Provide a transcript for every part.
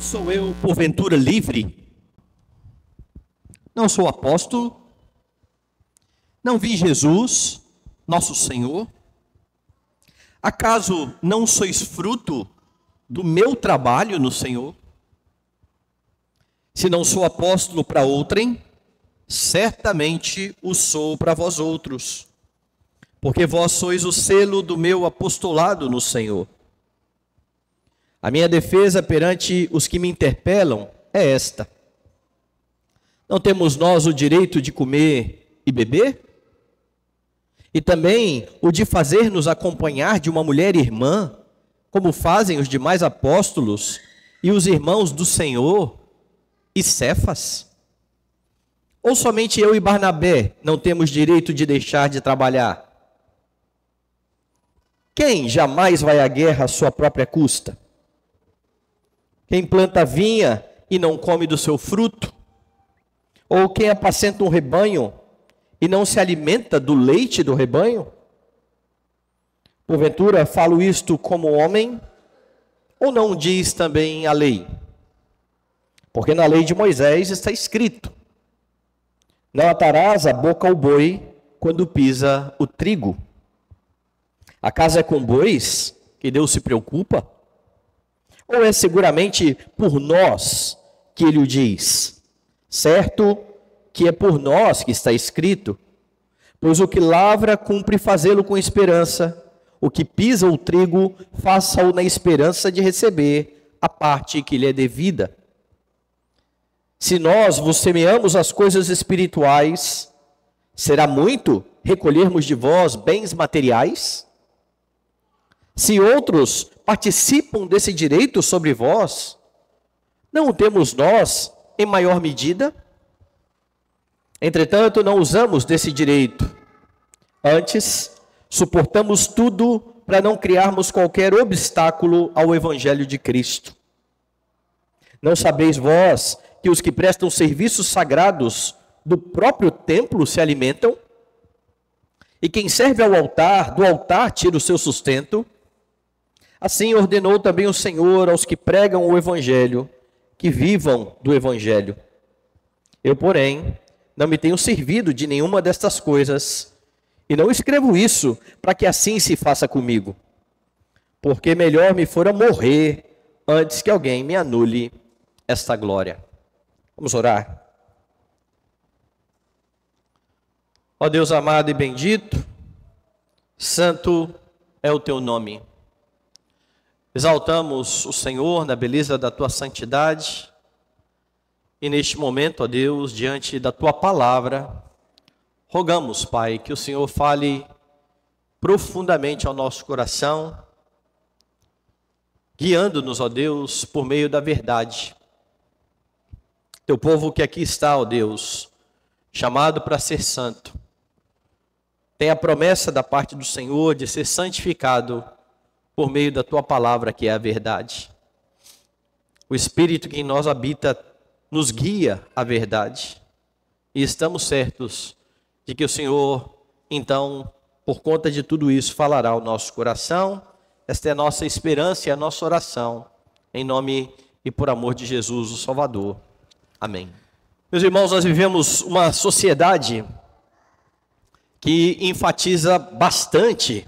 Não sou eu, porventura, livre? Não sou apóstolo? Não vi Jesus, nosso Senhor? Acaso não sois fruto do meu trabalho no Senhor? Se não sou apóstolo para outrem, certamente o sou para vós outros, porque vós sois o selo do meu apostolado no Senhor. A minha defesa perante os que me interpelam é esta: não temos nós o direito de comer e beber? E também o de fazer-nos acompanhar de uma mulher irmã, como fazem os demais apóstolos e os irmãos do Senhor e Cefas? Ou somente eu e Barnabé não temos direito de deixar de trabalhar? Quem jamais vai à guerra à sua própria custa? Quem planta vinha e não come do seu fruto? Ou quem apacenta um rebanho e não se alimenta do leite do rebanho? Porventura falo isto como homem, ou não diz também a lei? Porque na lei de Moisés está escrito: não atarás a boca ao boi quando pisa o trigo. Acaso é com bois que Deus se preocupa? Ou é seguramente por nós que ele o diz? Certo que é por nós que está escrito: pois o que lavra cumpre fazê-lo com esperança, o que pisa o trigo, faça-o na esperança de receber a parte que lhe é devida. Se nós vos semeamos as coisas espirituais, será muito recolhermos de vós bens materiais? Se outros participam desse direito sobre vós, não o temos nós em maior medida? Entretanto, não usamos desse direito. Antes, suportamos tudo para não criarmos qualquer obstáculo ao evangelho de Cristo. Não sabeis vós que os que prestam serviços sagrados do próprio templo se alimentam? E quem serve ao altar, do altar tira o seu sustento? Assim ordenou também o Senhor aos que pregam o evangelho, que vivam do evangelho. Eu, porém, não me tenho servido de nenhuma destas coisas, e não escrevo isso para que assim se faça comigo, porque melhor me fora morrer antes que alguém me anule esta glória. Vamos orar. Ó Deus amado e bendito, santo é o teu nome. Exaltamos o Senhor na beleza da tua santidade, e neste momento, ó Deus, diante da tua palavra, rogamos, Pai, que o Senhor fale profundamente ao nosso coração, guiando-nos, ó Deus, por meio da verdade. Teu povo que aqui está, ó Deus, chamado para ser santo, tem a promessa da parte do Senhor de ser santificado por meio da tua palavra, que é a verdade. O Espírito que em nós habita nos guia à verdade. E estamos certos de que o Senhor, então, por conta de tudo isso, falará ao nosso coração. Esta é a nossa esperança e a nossa oração, em nome e por amor de Jesus, o Salvador. Amém. Meus irmãos, nós vivemos uma sociedade que enfatiza bastante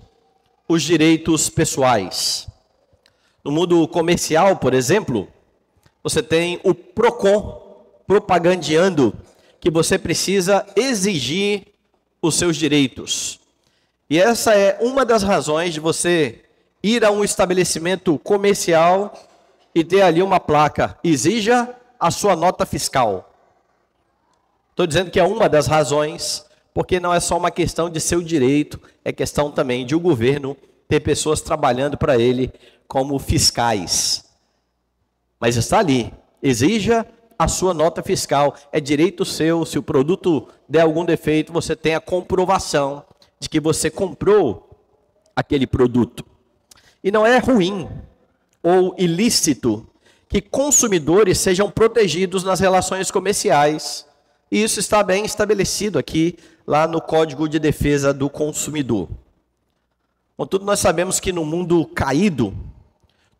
os direitos pessoais. No mundo comercial, por exemplo, você tem o Procon propagandeando que você precisa exigir os seus direitos. E essa é uma das razões de você ir a um estabelecimento comercial e ter ali uma placa: exija a sua nota fiscal. Estou dizendo que é uma das razões, porque não é só uma questão de seu direito, é questão também de o governo ter pessoas trabalhando para ele como fiscais. Mas está ali: exija a sua nota fiscal. É direito seu. Se o produto der algum defeito, você tem a comprovação de que você comprou aquele produto. E não é ruim ou ilícito que consumidores sejam protegidos nas relações comerciais. E isso está bem estabelecido aqui, lá no Código de Defesa do Consumidor. Contudo, nós sabemos que no mundo caído,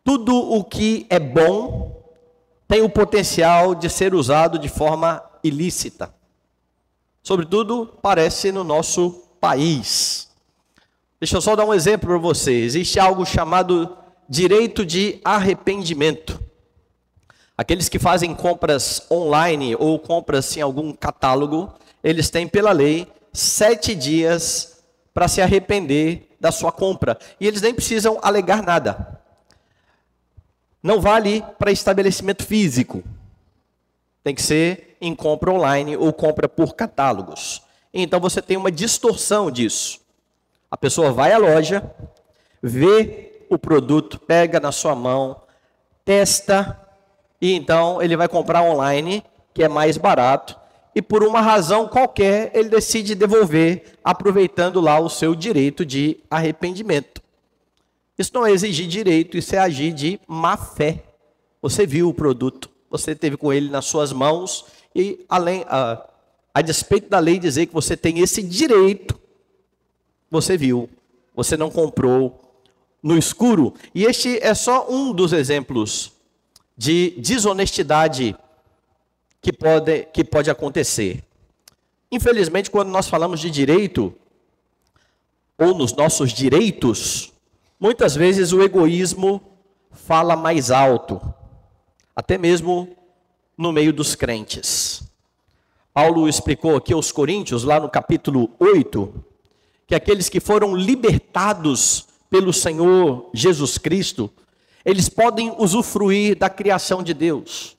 tudo o que é bom tem o potencial de ser usado de forma ilícita. Sobretudo, parece no nosso país. Deixa eu só dar um exemplo para você. Existe algo chamado direito de arrependimento. Aqueles que fazem compras online ou compras em algum catálogo, eles têm pela lei 7 dias para se arrepender da sua compra. E eles nem precisam alegar nada. Não vale para estabelecimento físico. Tem que ser em compra online ou compra por catálogos. Então você tem uma distorção disso. A pessoa vai à loja, vê o produto, pega na sua mão, testa, e então ele vai comprar online, que é mais barato, e por uma razão qualquer ele decide devolver, aproveitando lá o seu direito de arrependimento. Isso não é exigir direito, isso é agir de má fé. Você viu o produto, você teve com ele nas suas mãos, e a despeito da lei dizer que você tem esse direito, você viu, você não comprou no escuro. E este é só um dos exemplos de desonestidade que pode acontecer. Infelizmente, quando nós falamos de direito, ou nos nossos direitos, muitas vezes o egoísmo fala mais alto, até mesmo no meio dos crentes. Paulo explicou aqui aos Coríntios, lá no capítulo 8, que aqueles que foram libertados pelo Senhor Jesus Cristo, eles podem usufruir da criação de Deus.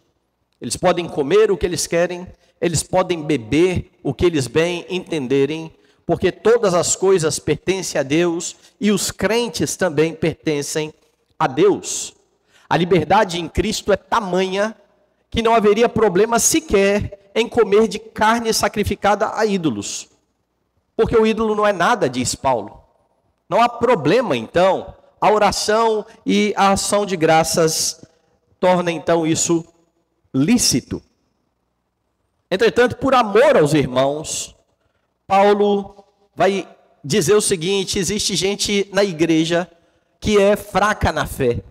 Eles podem comer o que eles querem, eles podem beber o que eles bem entenderem, porque todas as coisas pertencem a Deus e os crentes também pertencem a Deus. A liberdade em Cristo é tamanha que não haveria problema sequer em comer de carne sacrificada a ídolos. Porque o ídolo não é nada, diz Paulo. Não há problema, então. A oração e a ação de graças torna, então, isso lícito. Entretanto, por amor aos irmãos, Paulo vai dizer o seguinte: existe gente na igreja que é fraca na fé.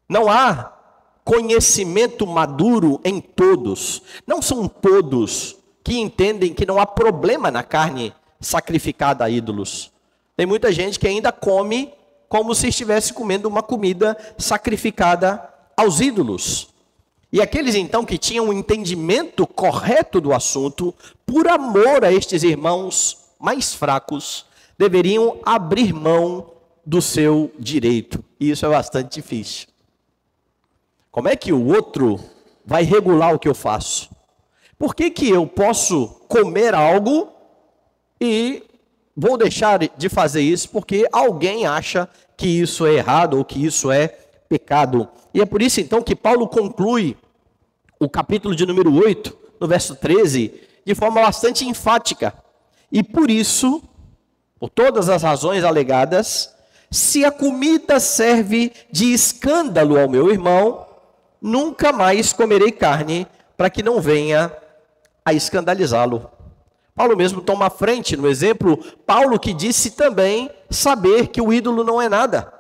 Não há conhecimento maduro em todos. Não são todos que entendem que não há problema na carne sacrificada a ídolos. Tem muita gente que ainda come como se estivesse comendo uma comida sacrificada aos ídolos. E aqueles então que tinham um entendimento correto do assunto, por amor a estes irmãos mais fracos, deveriam abrir mão do seu direito. E isso é bastante difícil. Como é que o outro vai regular o que eu faço? Por que eu posso comer algo e vou deixar de fazer isso porque alguém acha que isso é errado ou que isso é pecado? E é por isso então que Paulo conclui o capítulo de número 8, no verso 13, de forma bastante enfática. E por isso, por todas as razões alegadas, se a comida serve de escândalo ao meu irmão, nunca mais comerei carne, para que não venha a escandalizá-lo. Paulo mesmo toma a frente no exemplo, Paulo que disse também saber que o ídolo não é nada.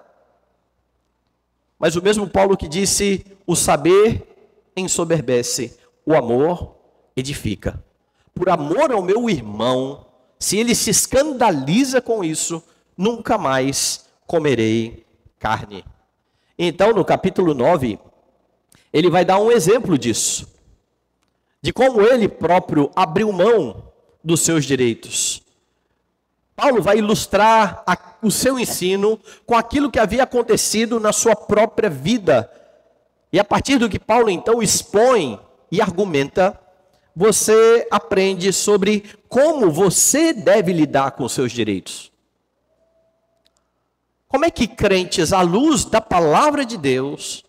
Mas o mesmo Paulo que disse, o saber ensoberbece, o amor edifica. Por amor ao meu irmão, se ele se escandaliza com isso, nunca mais comerei carne. Então, no capítulo 9, ele vai dar um exemplo disso, de como ele próprio abriu mão dos seus direitos. Paulo vai ilustrar o seu ensino com aquilo que havia acontecido na sua própria vida. E a partir do que Paulo então expõe e argumenta, você aprende sobre como você deve lidar com os seus direitos. Como é que crentes, à luz da palavra de Deus,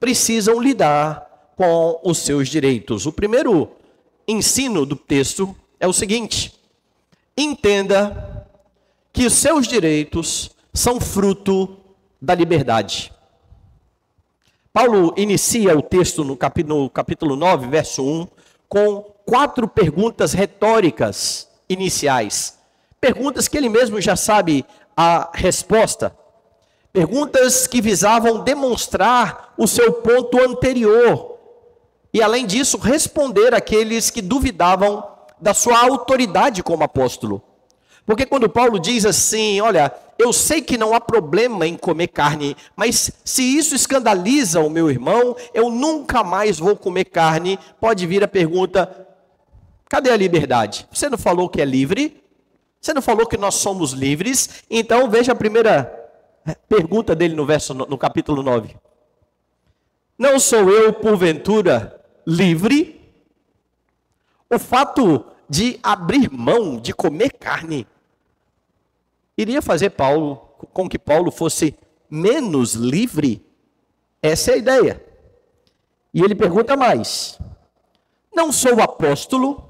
precisam lidar com os seus direitos? O primeiro ensino do texto é o seguinte: entenda que os seus direitos são fruto da liberdade. Paulo inicia o texto no capítulo 9, verso 1, com 4 perguntas retóricas iniciais. Perguntas que ele mesmo já sabe a resposta. Perguntas que visavam demonstrar o seu ponto anterior. E além disso, responder àqueles que duvidavam da sua autoridade como apóstolo. Porque quando Paulo diz assim, olha, eu sei que não há problema em comer carne, mas se isso escandaliza o meu irmão, eu nunca mais vou comer carne. Pode vir a pergunta, cadê a liberdade? Você não falou que é livre? Você não falou que nós somos livres? Então veja a primeira pergunta dele no capítulo 9. Não sou eu, porventura, livre? O fato de abrir mão de comer carne iria fazer com que Paulo fosse menos livre? Essa é a ideia. E ele pergunta mais: não sou apóstolo?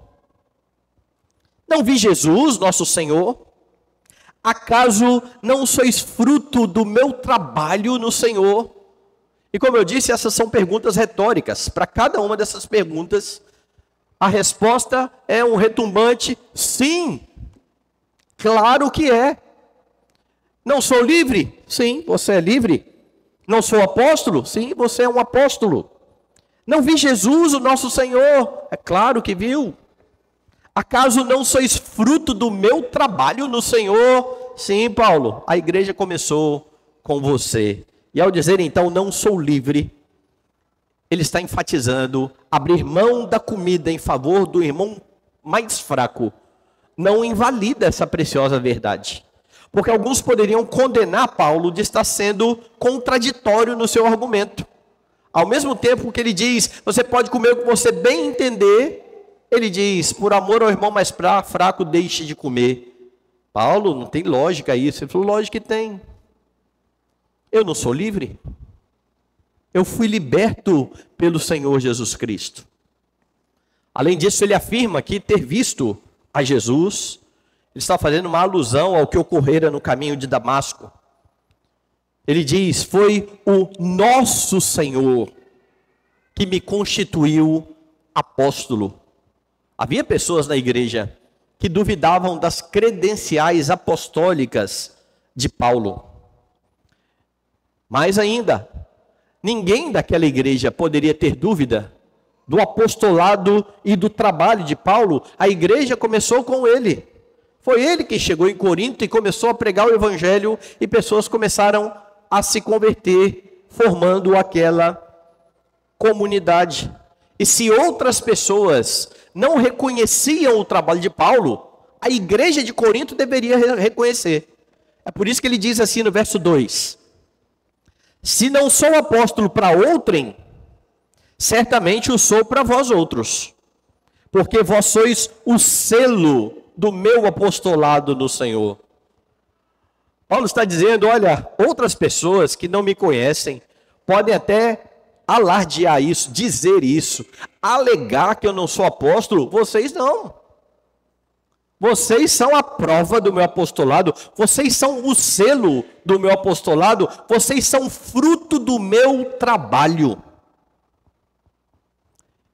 Não vi Jesus, nosso Senhor? Acaso não sois fruto do meu trabalho no Senhor? E como eu disse, essas são perguntas retóricas. Para cada uma dessas perguntas, a resposta é um retumbante sim. Claro que é. Não sou livre? Sim, você é livre. Não sou apóstolo? Sim, você é um apóstolo. Não vi Jesus, o nosso Senhor? É claro que viu. Acaso não sois fruto do meu trabalho no Senhor? Sim, Paulo, a igreja começou com você. E ao dizer então, não sou livre, ele está enfatizando abrir mão da comida em favor do irmão mais fraco. Não invalida essa preciosa verdade. Porque alguns poderiam condenar Paulo de estar sendo contraditório no seu argumento. Ao mesmo tempo que ele diz, você pode comer o que você bem entender, ele diz, por amor ao irmão mais fraco, deixe de comer. Paulo, não tem lógica isso. Ele falou, lógico que tem. Eu não sou livre? Eu fui liberto pelo Senhor Jesus Cristo. Além disso, ele afirma que ter visto a Jesus, ele está fazendo uma alusão ao que ocorrera no caminho de Damasco. Ele diz, foi o nosso Senhor que me constituiu apóstolo. Havia pessoas na igreja que duvidavam das credenciais apostólicas de Paulo. Mais ainda, ninguém daquela igreja poderia ter dúvida do apostolado e do trabalho de Paulo. A igreja começou com ele. Foi ele que chegou em Corinto e começou a pregar o evangelho e pessoas começaram a se converter, formando aquela comunidade. E se outras pessoas não reconheciam o trabalho de Paulo, a igreja de Corinto deveria reconhecer. É por isso que ele diz assim no verso 2: se não sou apóstolo para outrem, certamente o sou para vós outros, porque vós sois o selo do meu apostolado no Senhor. Paulo está dizendo, olha, outras pessoas que não me conhecem podem até alardear isso, dizer isso, alegar que eu não sou apóstolo, vocês não. Vocês são a prova do meu apostolado, vocês são o selo do meu apostolado, vocês são fruto do meu trabalho.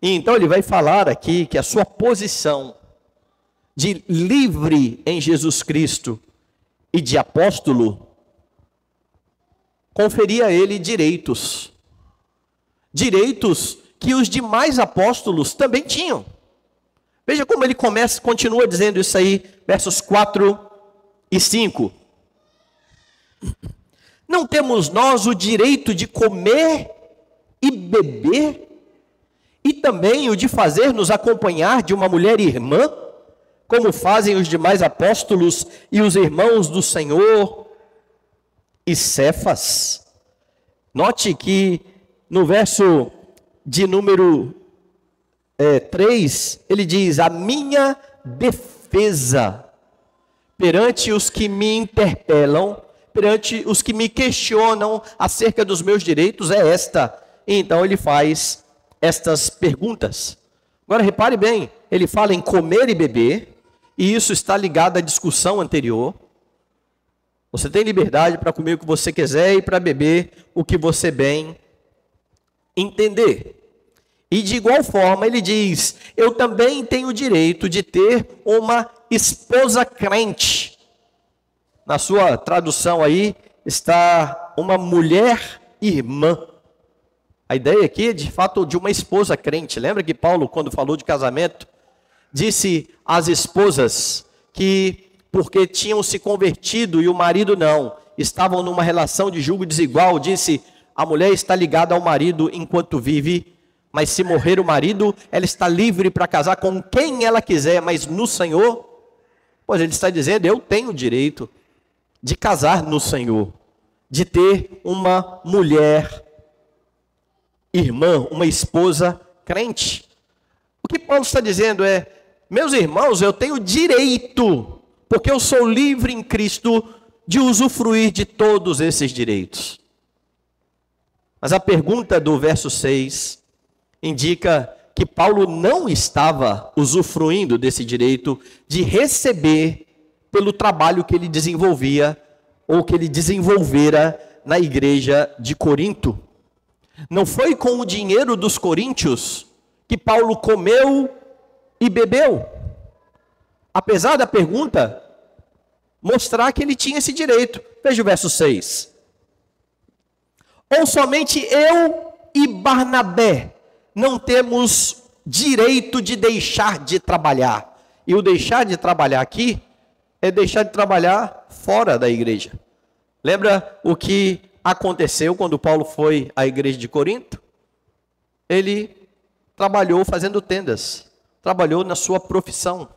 E então ele vai falar aqui que a sua posição de livre em Jesus Cristo e de apóstolo conferia a ele direitos. Direitos que os demais apóstolos também tinham. Veja como ele continua dizendo isso aí, versos 4 e 5. Não temos nós o direito de comer e beber, e também o de fazer-nos acompanhar de uma mulher irmã, como fazem os demais apóstolos e os irmãos do Senhor e Cefas? Note que no verso de número 3, ele diz, a minha defesa perante os que me interpelam, perante os que me questionam acerca dos meus direitos é esta. E então ele faz estas perguntas. Agora repare bem, ele fala em comer e beber, e isso está ligado à discussão anterior. Você tem liberdade para comer o que você quiser e para beber o que você bem entender. E de igual forma ele diz, eu também tenho o direito de ter uma esposa crente. Na sua tradução aí, está uma mulher irmã. A ideia aqui é de fato de uma esposa crente. Lembra que Paulo, quando falou de casamento, disse às esposas que, porque tinham se convertido e o marido não, estavam numa relação de julgo desigual, disse: a mulher está ligada ao marido enquanto vive, mas se morrer o marido, ela está livre para casar com quem ela quiser, mas no Senhor, pois ele está dizendo, eu tenho o direito de casar no Senhor, de ter uma mulher irmã, uma esposa crente. O que Paulo está dizendo é, meus irmãos, eu tenho direito, porque eu sou livre em Cristo, de usufruir de todos esses direitos. Mas a pergunta do verso 6 indica que Paulo não estava usufruindo desse direito de receber pelo trabalho que ele desenvolvia, ou que ele desenvolvera na igreja de Corinto. Não foi com o dinheiro dos coríntios que Paulo comeu e bebeu. Apesar da pergunta mostrar que ele tinha esse direito. Veja o verso 6. Ou somente eu e Barnabé não temos direito de deixar de trabalhar. E o deixar de trabalhar aqui é deixar de trabalhar fora da igreja. Lembra o que aconteceu quando Paulo foi à igreja de Corinto? Ele trabalhou fazendo tendas, trabalhou na sua profissão.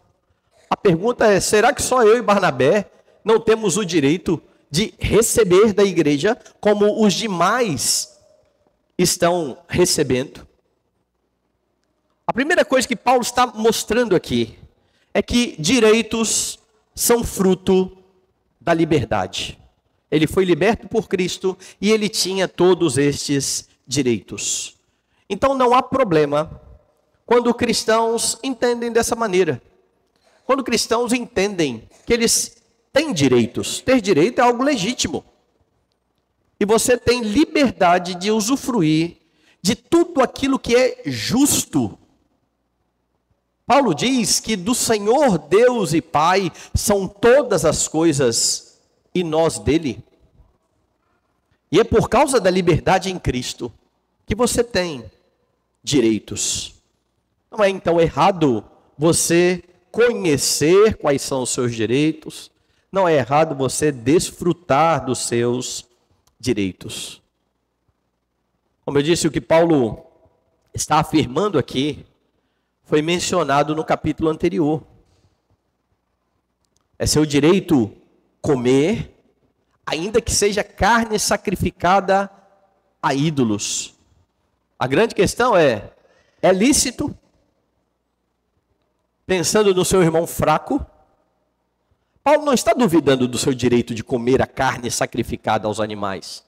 A pergunta é, será que só eu e Barnabé não temos o direito de receber da igreja como os demais estão recebendo? A primeira coisa que Paulo está mostrando aqui é que direitos são fruto da liberdade. Ele foi liberto por Cristo e ele tinha todos estes direitos. Então não há problema quando cristãos entendem dessa maneira. Quando cristãos entendem que eles têm direitos. Ter direito é algo legítimo. E você tem liberdade de usufruir de tudo aquilo que é justo. Paulo diz que do Senhor Deus e Pai são todas as coisas e nós dele. E é por causa da liberdade em Cristo que você tem direitos. Não é então errado você conhecer quais são os seus direitos. Não é errado você desfrutar dos seus direitos. Como eu disse, o que Paulo está afirmando aqui foi mencionado no capítulo anterior. É seu direito comer, ainda que seja carne sacrificada a ídolos. A grande questão é lícito? Pensando no seu irmão fraco, Paulo não está duvidando do seu direito de comer a carne sacrificada aos animais.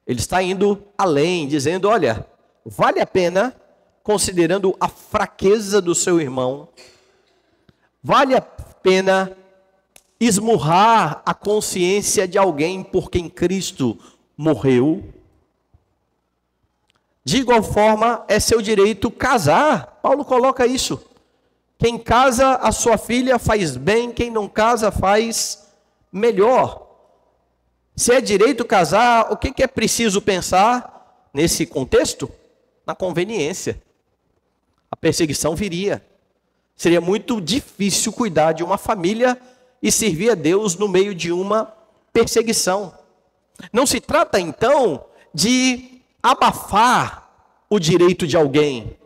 Ele está indo além, dizendo, olha, vale a pena, considerando a fraqueza do seu irmão, vale a pena esmurrar a consciência de alguém por quem Cristo morreu. De igual forma, é seu direito casar. Paulo coloca isso. Quem casa a sua filha faz bem, quem não casa faz melhor. Se é direito casar, o que é preciso pensar nesse contexto? Na conveniência. A perseguição viria. Seria muito difícil cuidar de uma família e servir a Deus no meio de uma perseguição. Não se trata então de abafar o direito de alguém.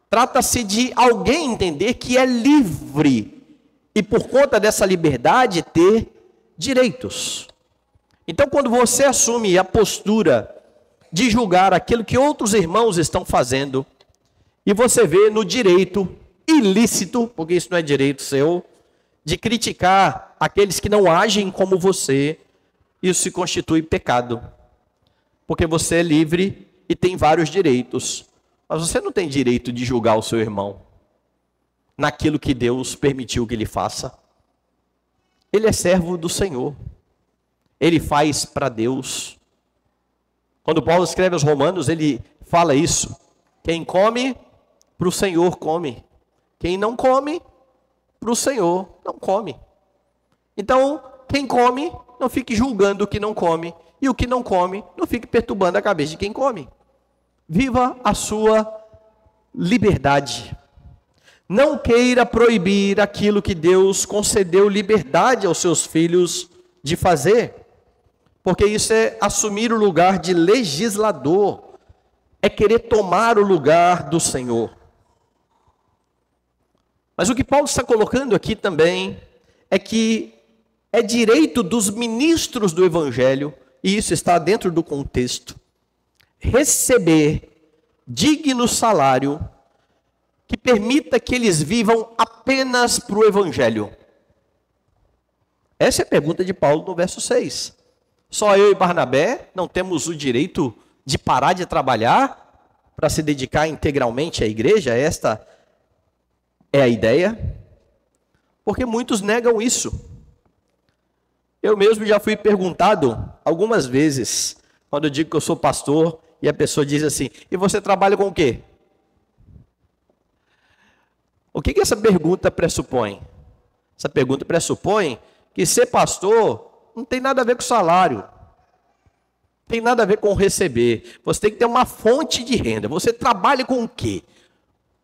Trata-se de alguém entender que é livre e por conta dessa liberdade ter direitos. Então quando você assume a postura de julgar aquilo que outros irmãos estão fazendo, e você vê no direito ilícito, porque isso não é direito seu, de criticar aqueles que não agem como você, isso se constitui pecado. Porque você é livre e tem vários direitos. Mas você não tem direito de julgar o seu irmão naquilo que Deus permitiu que ele faça. Ele é servo do Senhor. Ele faz para Deus. Quando Paulo escreve aos Romanos, ele fala isso. Quem come, para o Senhor come. Quem não come, para o Senhor não come. Então, quem come, não fique julgando o que não come. e o que não come, não fique perturbando a cabeça de quem come. Viva a sua liberdade. Não queira proibir aquilo que Deus concedeu liberdade aos seus filhos de fazer, porque isso é assumir o lugar de legislador, é querer tomar o lugar do Senhor. Mas o que Paulo está colocando aqui também é que é direito dos ministros do Evangelho, e isso está dentro do contexto, receber digno salário que permita que eles vivam apenas para o Evangelho. Essa é a pergunta de Paulo no verso 6. Só eu e Barnabé não temos o direito de parar de trabalhar para se dedicar integralmente à igreja? Esta é a ideia? Porque muitos negam isso. Eu mesmo já fui perguntado algumas vezes, quando eu digo que eu sou pastor, e a pessoa diz assim, e você trabalha com o quê? O que essa pergunta pressupõe? Essa pergunta pressupõe que ser pastor não tem nada a ver com salário. Não tem nada a ver com receber. Você tem que ter uma fonte de renda. Você trabalha com o quê?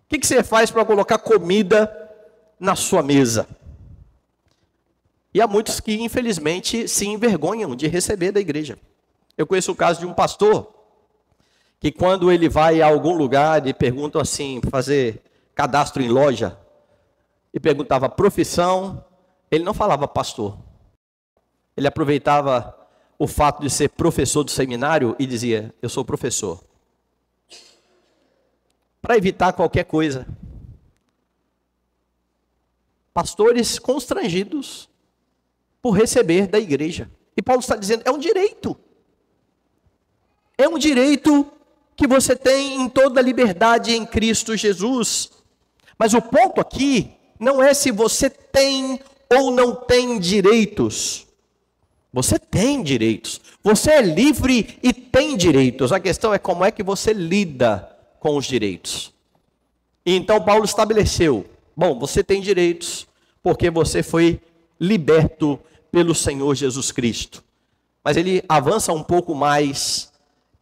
O que você faz para colocar comida na sua mesa? E há muitos que, infelizmente, se envergonham de receber da igreja. Eu conheço o caso de um pastor, que quando ele vai a algum lugar e perguntam assim, fazer cadastro em loja, e perguntava profissão, ele não falava pastor. Ele aproveitava o fato de ser professor do seminário e dizia, eu sou professor. Para evitar qualquer coisa. Pastores constrangidos por receber da igreja. E Paulo está dizendo, é um direito. É um direito que você tem em toda a liberdade em Cristo Jesus. Mas o ponto aqui não é se você tem ou não tem direitos. Você tem direitos. Você é livre e tem direitos. A questão é como é que você lida com os direitos. E então Paulo estabeleceu, bom, você tem direitos porque você foi liberto pelo Senhor Jesus Cristo. Mas ele avança um pouco mais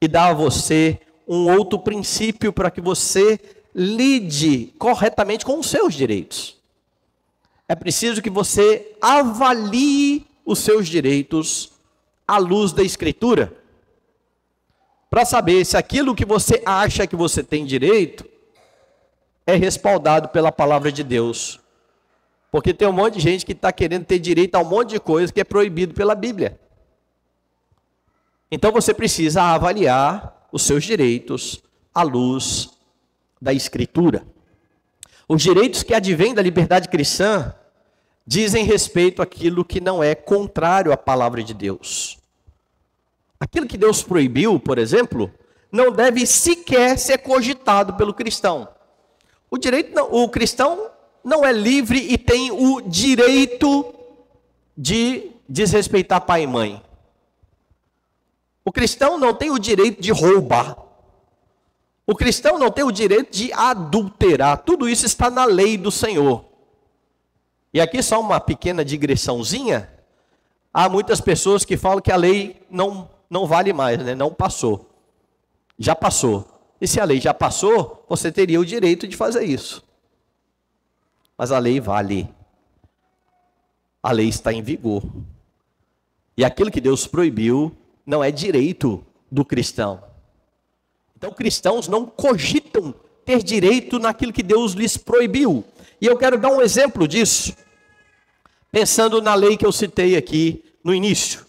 e dá a você um outro princípio para que você lide corretamente com os seus direitos. É preciso que você avalie os seus direitos à luz da Escritura, para saber se aquilo que você acha que você tem direito é respaldado pela palavra de Deus. Porque tem um monte de gente que está querendo ter direito a um monte de coisa que é proibido pela Bíblia. Então você precisa avaliar os seus direitos à luz da Escritura. Os direitos que advêm da liberdade cristã dizem respeito àquilo que não é contrário à palavra de Deus. Aquilo que Deus proibiu, por exemplo, não deve sequer ser cogitado pelo cristão. O cristão não é livre e tem o direito de desrespeitar pai e mãe. O cristão não tem o direito de roubar. O cristão não tem o direito de adulterar. Tudo isso está na lei do Senhor. E aqui só uma pequena digressãozinha. Há muitas pessoas que falam que a lei não vale mais, né? Não passou. Já passou. E se a lei já passou, você teria o direito de fazer isso. Mas a lei vale. A lei está em vigor. E aquilo que Deus proibiu não é direito do cristão. Então, cristãos não cogitam ter direito naquilo que Deus lhes proibiu. E eu quero dar um exemplo disso, pensando na lei que eu citei aqui no início.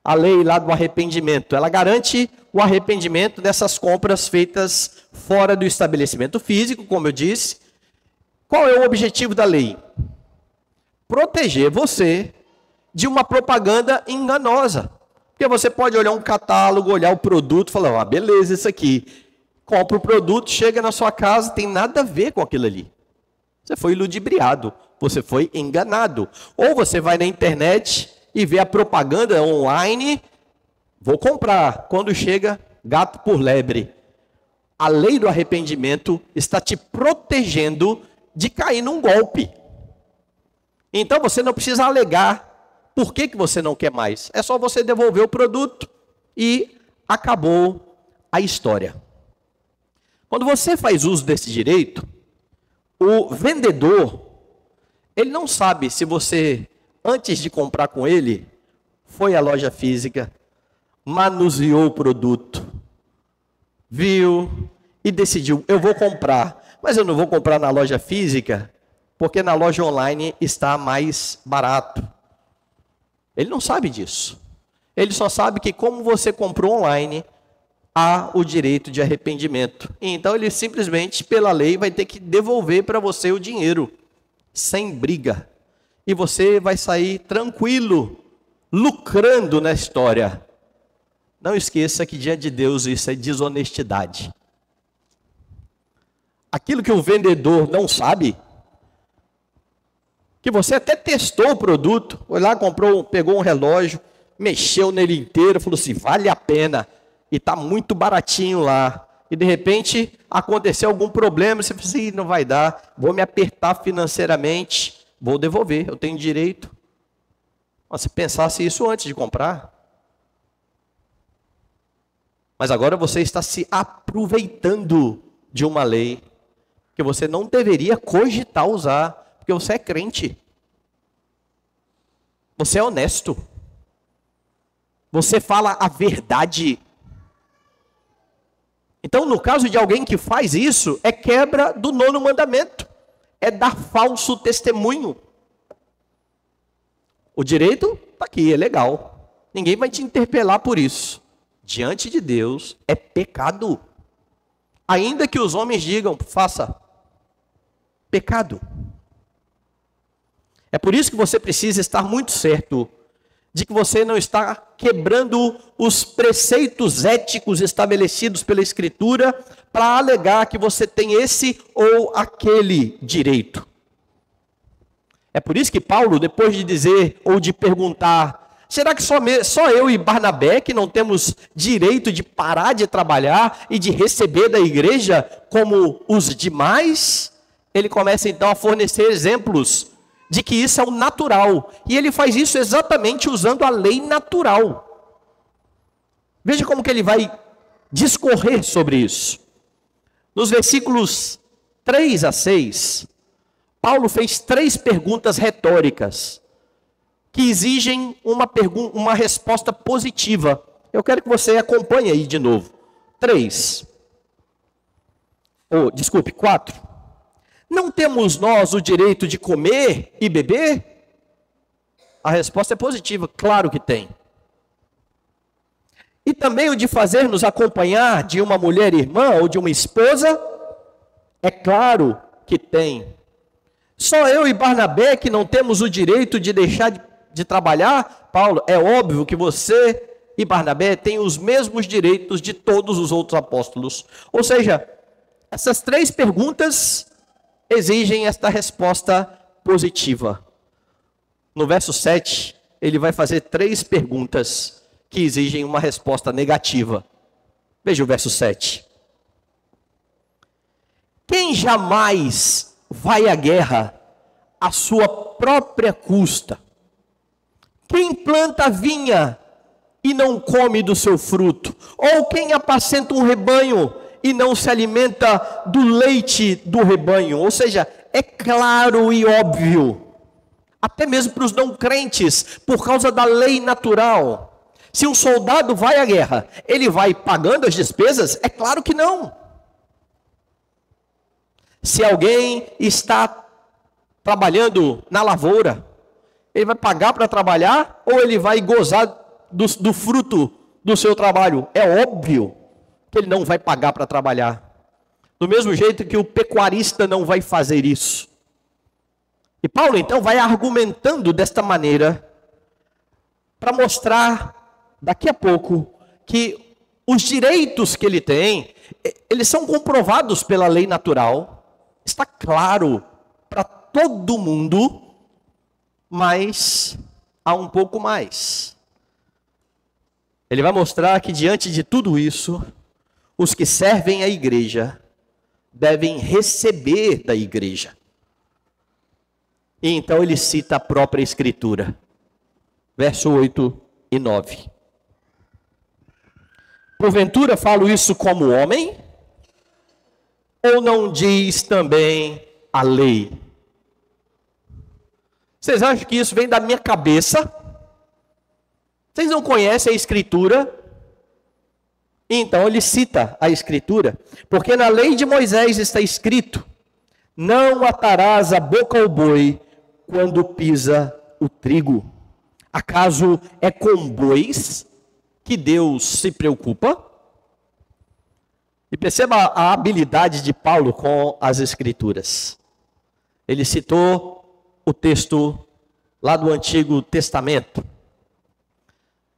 A lei lá do arrependimento, ela garante o arrependimento dessas compras feitas fora do estabelecimento físico, como eu disse. Qual é o objetivo da lei? Proteger você de uma propaganda enganosa. Porque você pode olhar um catálogo, olhar o produto e falar, beleza, isso aqui. Compra o produto, chega na sua casa, tem nada a ver com aquilo ali. Você foi ludibriado, você foi enganado. Ou você vai na internet e vê a propaganda online, vou comprar. Quando chega, gato por lebre. A lei do arrependimento está te protegendo de cair num golpe. Então você não precisa alegar por que você não quer mais. É só você devolver o produto e acabou a história. Quando você faz uso desse direito, o vendedor, ele não sabe se você, antes de comprar com ele, foi à loja física, manuseou o produto, viu e decidiu, eu vou comprar, mas eu não vou comprar na loja física, porque na loja online está mais barato. Ele não sabe disso. Ele só sabe que como você comprou online, há o direito de arrependimento. Então ele simplesmente, pela lei, vai ter que devolver para você o dinheiro, sem briga. E você vai sair tranquilo, lucrando na história. Não esqueça que diante de Deus isso é desonestidade. Aquilo que o vendedor não sabe, que você até testou o produto, foi lá, comprou, pegou um relógio, mexeu nele inteiro, falou assim, vale a pena, e está muito baratinho lá. E de repente aconteceu algum problema, você falou assim, não vai dar, vou me apertar financeiramente, vou devolver, eu tenho direito. Mas se pensasse isso antes de comprar. Mas agora você está se aproveitando de uma lei que você não deveria cogitar usar, porque você é crente. Você é honesto. Você fala a verdade. Então, no caso de alguém que faz isso, é quebra do 9º mandamento. É dar falso testemunho. O direito está aqui, é legal. Ninguém vai te interpelar por isso. Diante de Deus, é pecado. Ainda que os homens digam, faça. Pecado. É por isso que você precisa estar muito certo de que você não está quebrando os preceitos éticos estabelecidos pela Escritura para alegar que você tem esse ou aquele direito. É por isso que Paulo, depois de dizer ou de perguntar, será que só eu e Barnabé que não temos direito de parar de trabalhar e de receber da igreja como os demais? Ele começa então a fornecer exemplos de que isso é o natural. E ele faz isso exatamente usando a lei natural. Veja como que ele vai discorrer sobre isso. Nos versículos 3 a 6, Paulo fez 3 perguntas retóricas que exigem uma resposta positiva. Eu quero que você acompanhe aí de novo. 4. Não temos nós o direito de comer e beber? A resposta é positiva, claro que tem. E também o de fazer-nos acompanhar de uma mulher irmã ou de uma esposa? É claro que tem. Só eu e Barnabé que não temos o direito de deixar de trabalhar? Paulo, é óbvio que você e Barnabé têm os mesmos direitos de todos os outros apóstolos. Ou seja, essas 3 perguntas exigem esta resposta positiva. No verso 7, ele vai fazer 3 perguntas que exigem uma resposta negativa. Veja o verso 7. Quem jamais vai à guerra à sua própria custa? Quem planta vinha e não come do seu fruto? Ou quem apacenta um rebanho e não se alimenta do leite do rebanho? Ou seja, é claro e óbvio, até mesmo para os não crentes, por causa da lei natural. Se um soldado vai à guerra, ele vai pagando as despesas? É claro que não. Se alguém está trabalhando na lavoura, ele vai pagar para trabalhar ou ele vai gozar do fruto do seu trabalho? É óbvio que ele não vai pagar para trabalhar. Do mesmo jeito que o pecuarista não vai fazer isso. E Paulo então vai argumentando desta maneira para mostrar daqui a pouco que os direitos que ele tem, eles são comprovados pela lei natural. Está claro para todo mundo, mas há um pouco mais. Ele vai mostrar que diante de tudo isso, os que servem a igreja devem receber da igreja. E então ele cita a própria Escritura. Verso 8 e 9. Porventura falo isso como homem? Ou não diz também a lei? Vocês acham que isso vem da minha cabeça? Vocês não conhecem a Escritura? Então ele cita a Escritura, porque na lei de Moisés está escrito: não atarás a boca ao boi quando pisa o trigo. Acaso é com bois que Deus se preocupa? E perceba a habilidade de Paulo com as Escrituras. Ele citou o texto lá do Antigo Testamento,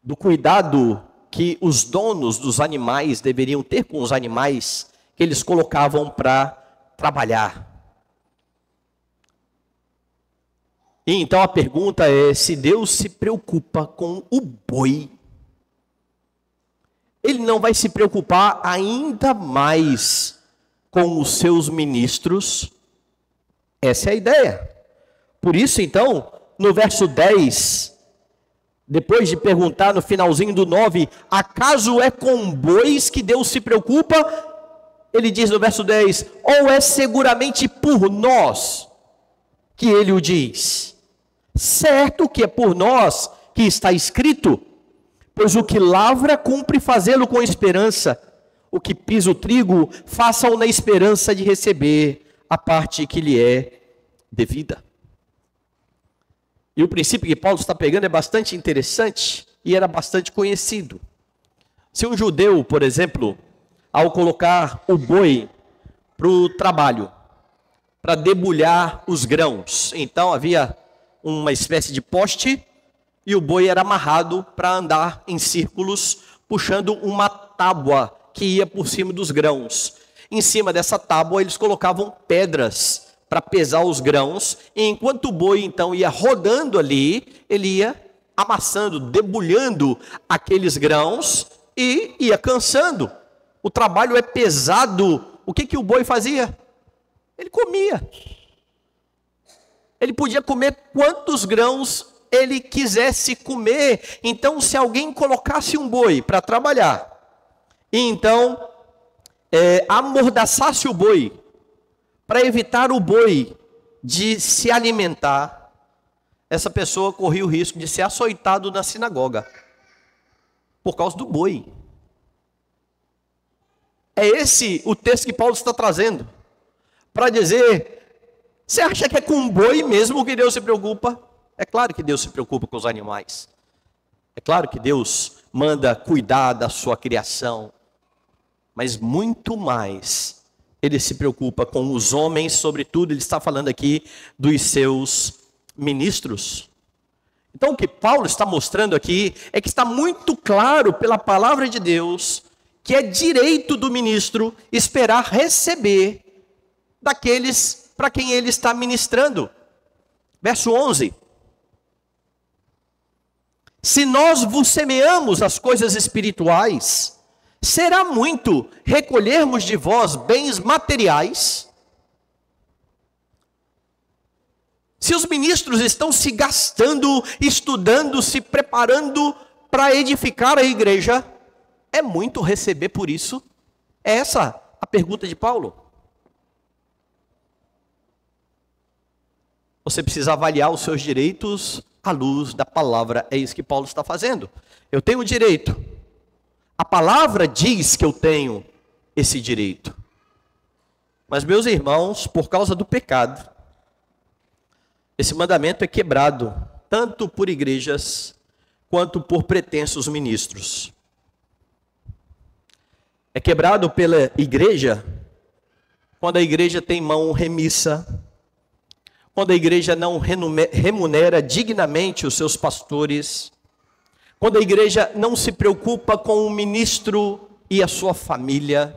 do cuidado que os donos dos animais deveriam ter com os animais que eles colocavam para trabalhar. E então a pergunta é: se Deus se preocupa com o boi, Ele não vai se preocupar ainda mais com os seus ministros? Essa é a ideia. Por isso, então, no verso 10, depois de perguntar no finalzinho do 9, acaso é com bois que Deus se preocupa? Ele diz no verso 10, ou é seguramente por nós que ele o diz? Certo que é por nós que está escrito, pois o que lavra cumpre fazê-lo com esperança, o que pisa o trigo, faça-o na esperança de receber a parte que lhe é devida. E o princípio que Paulo está pegando é bastante interessante e era bastante conhecido. Se um judeu, por exemplo, ao colocar o boi para o trabalho, para debulhar os grãos, então havia uma espécie de poste e o boi era amarrado para andar em círculos, puxando uma tábua que ia por cima dos grãos. Em cima dessa tábua eles colocavam pedras para pesar os grãos, e enquanto o boi então ia rodando ali, ele ia amassando, debulhando aqueles grãos e ia cansando. O trabalho é pesado. O que o boi fazia? Ele comia. Ele podia comer quantos grãos ele quisesse comer. Então, se alguém colocasse um boi para trabalhar, e então amordaçasse o boi, para evitar o boi de se alimentar, essa pessoa corria o risco de ser açoitado na sinagoga, por causa do boi. É esse o texto que Paulo está trazendo, para dizer: você acha que é com boi mesmo que Deus se preocupa? É claro que Deus se preocupa com os animais. É claro que Deus manda cuidar da sua criação. Mas muito mais, Ele se preocupa com os homens, sobretudo, Ele está falando aqui dos seus ministros. Então o que Paulo está mostrando aqui é que está muito claro pela palavra de Deus que é direito do ministro esperar receber daqueles para quem ele está ministrando. Verso 11. Se nós vos semeamos as coisas espirituais, será muito recolhermos de vós bens materiais? Se os ministros estão se gastando, estudando, se preparando para edificar a igreja, é muito receber por isso? É essa a pergunta de Paulo. Você precisa avaliar os seus direitos à luz da palavra. É isso que Paulo está fazendo. Eu tenho o direito. A palavra diz que eu tenho esse direito. Mas, meus irmãos, por causa do pecado, esse mandamento é quebrado, tanto por igrejas, quanto por pretensos ministros. É quebrado pela igreja, quando a igreja tem mão remissa, quando a igreja não remunera dignamente os seus pastores, quando a igreja não se preocupa com o ministro e a sua família,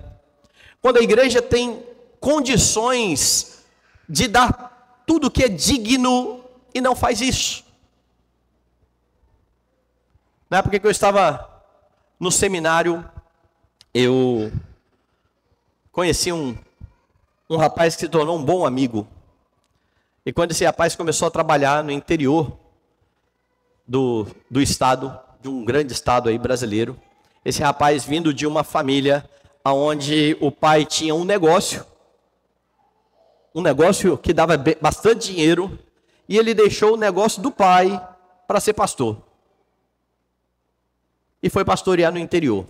quando a igreja tem condições de dar tudo que é digno e não faz isso. Na época que eu estava no seminário, eu conheci um rapaz que se tornou um bom amigo. E quando esse rapaz começou a trabalhar no interior do estado, de um grande estado aí brasileiro, Esse rapaz vindo de uma família onde o pai tinha um negócio que dava bastante dinheiro, e ele deixou o negócio do pai para ser pastor. E foi pastorear no interior.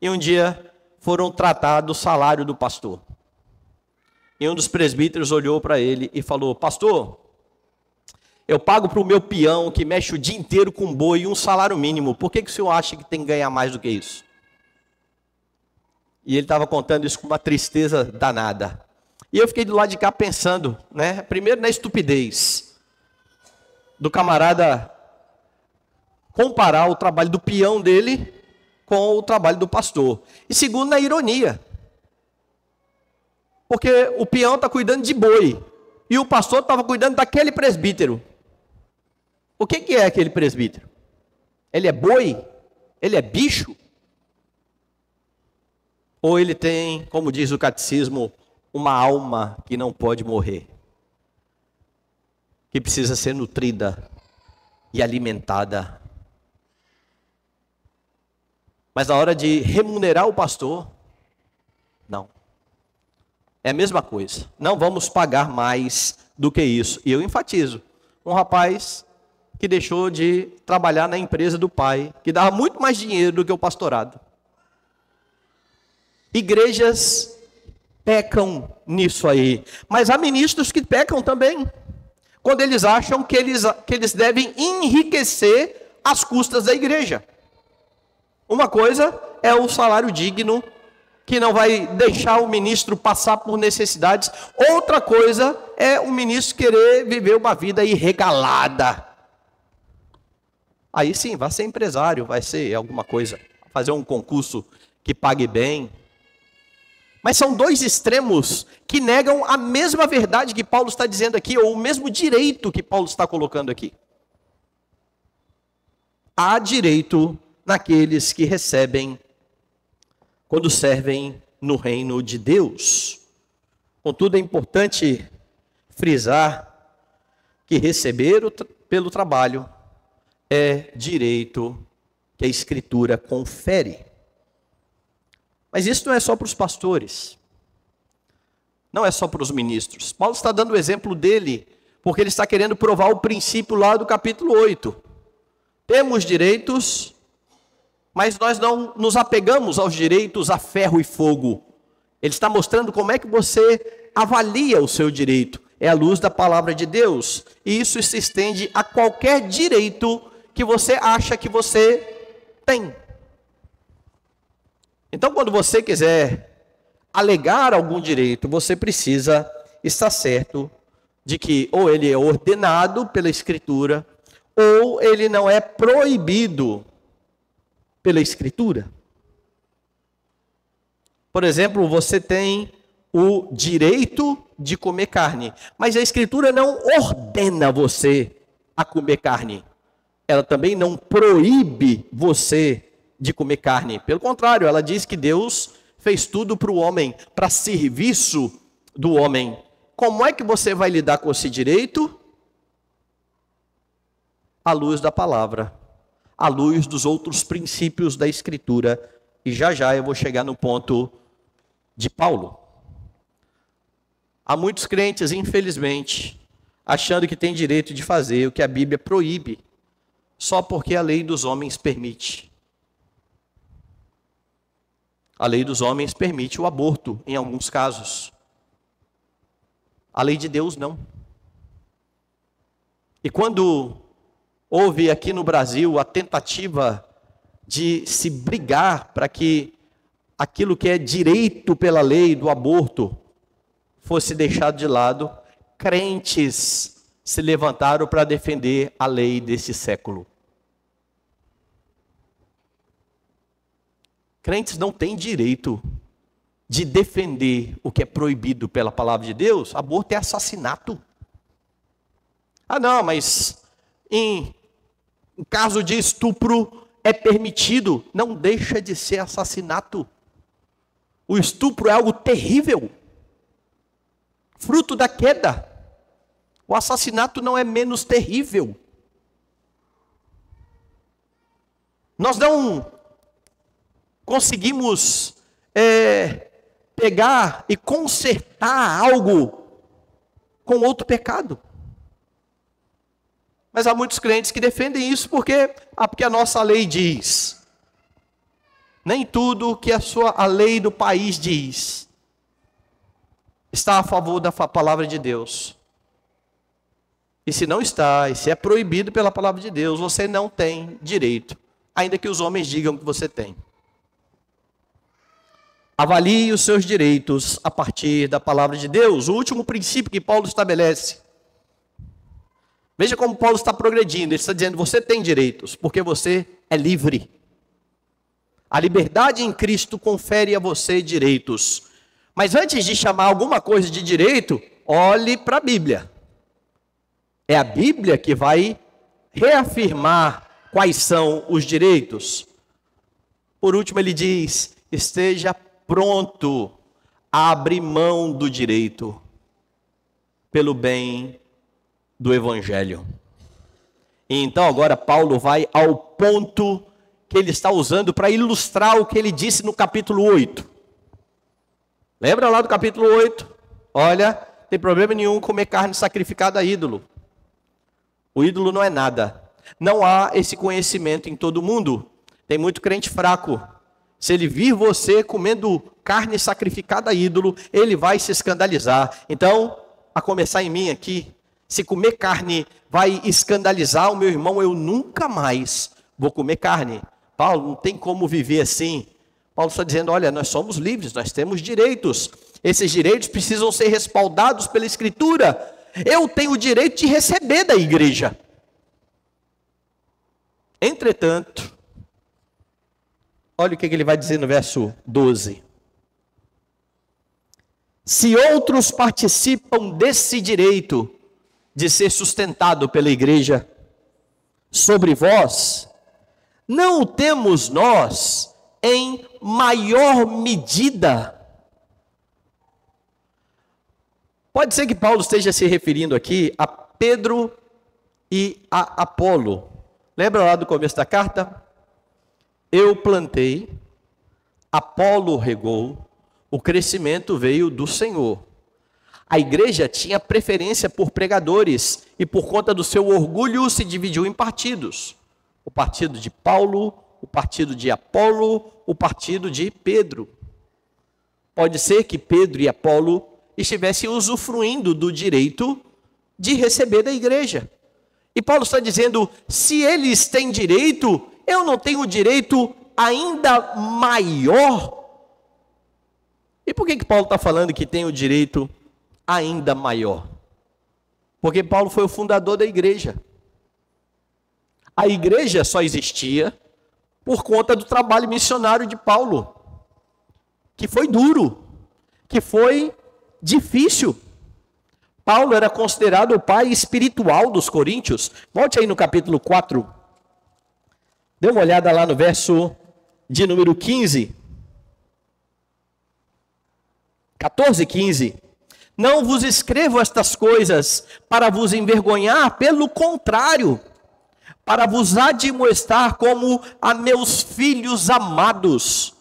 E um dia foram tratar do salário do pastor. E um dos presbíteros olhou para ele e falou: pastor, eu pago para o meu peão que mexe o dia inteiro com boi um salário mínimo. Por que o senhor acha que tem que ganhar mais do que isso? E ele estava contando isso com uma tristeza danada. E eu fiquei do lado de cá pensando, né? Primeiro na estupidez do camarada comparar o trabalho do peão dele com o trabalho do pastor. E segundo, na ironia. Porque o peão está cuidando de boi e o pastor estava cuidando daquele presbítero. O que é aquele presbítero? Ele é boi? Ele é bicho? Ou ele tem, como diz o catecismo, uma alma que não pode morrer, que precisa ser nutrida e alimentada? Mas na hora de remunerar o pastor, não. É a mesma coisa. Não vamos pagar mais do que isso. E eu enfatizo, um rapaz que deixou de trabalhar na empresa do pai, que dava muito mais dinheiro do que o pastorado. Igrejas pecam nisso aí. Mas há ministros que pecam também, quando eles acham que eles devem enriquecer às custas da igreja. Uma coisa é o salário digno, que não vai deixar o ministro passar por necessidades. Outra coisa é o ministro querer viver uma vida irregalada. Aí sim, vai ser empresário, vai ser alguma coisa, fazer um concurso que pague bem. Mas são dois extremos que negam a mesma verdade que Paulo está dizendo aqui, ou o mesmo direito que Paulo está colocando aqui. Há direito naqueles que recebem quando servem no reino de Deus. Contudo, é importante frisar que receber pelo trabalho é direito que a Escritura confere. Mas isso não é só para os pastores, não é só para os ministros. Paulo está dando o exemplo dele, porque ele está querendo provar o princípio lá do capítulo 8. Temos direitos, mas nós não nos apegamos aos direitos a ferro e fogo. Ele está mostrando como é que você avalia o seu direito. É à luz da palavra de Deus. E isso se estende a qualquer direito que você acha que você tem. Então, quando você quiser alegar algum direito, você precisa estar certo de que ou ele é ordenado pela Escritura, ou ele não é proibido pela Escritura. Por exemplo, você tem o direito de comer carne, mas a Escritura não ordena você a comer carne. Ela também não proíbe você de comer carne. Pelo contrário, ela diz que Deus fez tudo para o homem, para serviço do homem. Como é que você vai lidar com esse direito? À luz da palavra, à luz dos outros princípios da Escritura. E já eu vou chegar no ponto de Paulo. Há muitos crentes, infelizmente, achando que tem direito de fazer o que a Bíblia proíbe, só porque a lei dos homens permite. A lei dos homens permite o aborto, em alguns casos. A lei de Deus não. E quando houve aqui no Brasil a tentativa de se brigar para que aquilo que é direito pela lei do aborto fosse deixado de lado, crentes se levantaram para defender a lei desse século. Crentes não têm direito de defender o que é proibido pela palavra de Deus. Aborto é assassinato. Ah não, mas em caso de estupro é permitido. Não deixa de ser assassinato. O estupro é algo terrível, fruto da queda. O assassinato não é menos terrível. Nós não conseguimos pegar e consertar algo com outro pecado. Mas há muitos crentes que defendem isso porque a nossa lei diz. Nem tudo que a lei do país diz está a favor da palavra de Deus. E se não está, e se é proibido pela palavra de Deus, você não tem direito, ainda que os homens digam que você tem. Avalie os seus direitos a partir da palavra de Deus. O último princípio que Paulo estabelece. Veja como Paulo está progredindo. Ele está dizendo, você tem direitos, porque você é livre. A liberdade em Cristo confere a você direitos. Mas antes de chamar alguma coisa de direito, olhe para a Bíblia. É a Bíblia que vai reafirmar quais são os direitos. Por último, ele diz, esteja pronto a abrir mão do direito pelo bem do Evangelho. E então agora Paulo vai ao ponto que ele está usando para ilustrar o que ele disse no capítulo 8. Lembra lá do capítulo 8? Olha, não tem problema nenhum comer carne sacrificada a ídolo. O ídolo não é nada. Não há esse conhecimento em todo mundo. Tem muito crente fraco. Se ele vir você comendo carne sacrificada a ídolo, ele vai se escandalizar. Então, a começar em mim aqui, se comer carne vai escandalizar o meu irmão, eu nunca mais vou comer carne. Paulo, não tem como viver assim. Paulo está dizendo, olha, nós somos livres, nós temos direitos. Esses direitos precisam ser respaldados pela Escritura. Eu tenho o direito de receber da igreja. Entretanto, olha o que ele vai dizer no verso 12. Se outros participam desse direito de ser sustentado pela igreja sobre vós, não o temos nós em maior medida. Pode ser que Paulo esteja se referindo aqui a Pedro e a Apolo. Lembra lá do começo da carta? Eu plantei, Apolo regou, o crescimento veio do Senhor. A igreja tinha preferência por pregadores e por conta do seu orgulho se dividiu em partidos. O partido de Paulo, o partido de Apolo, o partido de Pedro. Pode ser que Pedro e Apolo estivessem usufruindo do direito de receber da igreja. E Paulo está dizendo, se eles têm direito, eu não tenho direito ainda maior. E por que Paulo está falando que tem o direito ainda maior? Porque Paulo foi o fundador da igreja. A igreja só existia por conta do trabalho missionário de Paulo, que foi duro, que foi difícil. Paulo era considerado o pai espiritual dos coríntios. Volte aí no capítulo 4. Dê uma olhada lá no verso de número 15. 14, 15. Não vos escrevo estas coisas para vos envergonhar, pelo contrário, para vos admoestar como a meus filhos amados.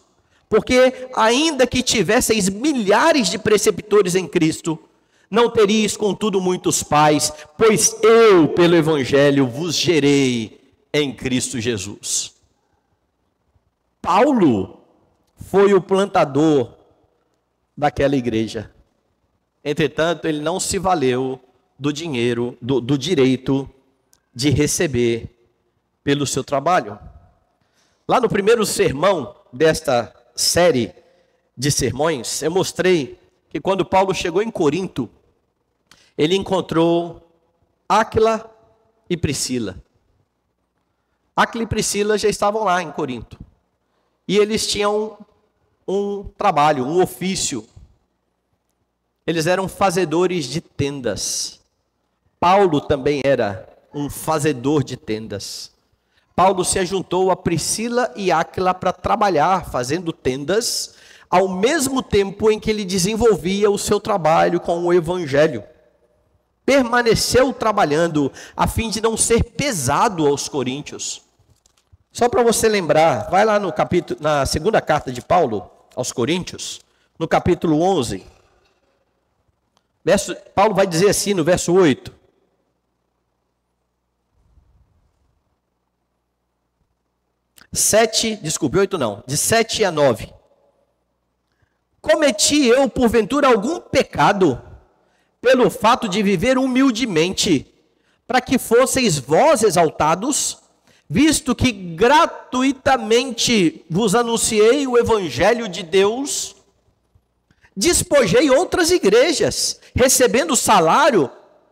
Porque ainda que tivesseis milhares de preceptores em Cristo, não teríeis contudo muitos pais, pois eu, pelo Evangelho, vos gerei em Cristo Jesus. Paulo foi o plantador daquela igreja. Entretanto, ele não se valeu do dinheiro, do direito de receber pelo seu trabalho. Lá no primeiro sermão desta série de sermões, eu mostrei que quando Paulo chegou em Corinto, ele encontrou Áquila e Priscila. Áquila e Priscila já estavam lá em Corinto. E eles tinham um trabalho, um ofício. Eles eram fazedores de tendas. Paulo também era um fazedor de tendas. Paulo se ajuntou a Priscila e Áquila para trabalhar fazendo tendas, ao mesmo tempo em que ele desenvolvia o seu trabalho com o Evangelho. Permaneceu trabalhando a fim de não ser pesado aos coríntios. Só para você lembrar, vai lá no capítulo, na segunda carta de Paulo aos Coríntios, no capítulo 11. Paulo vai dizer assim no verso 8. De 7 a 9. Cometi eu, porventura, algum pecado, pelo fato de viver humildemente, para que fosseis vós exaltados, visto que gratuitamente vos anunciei o evangelho de Deus? Despojei outras igrejas, recebendo salário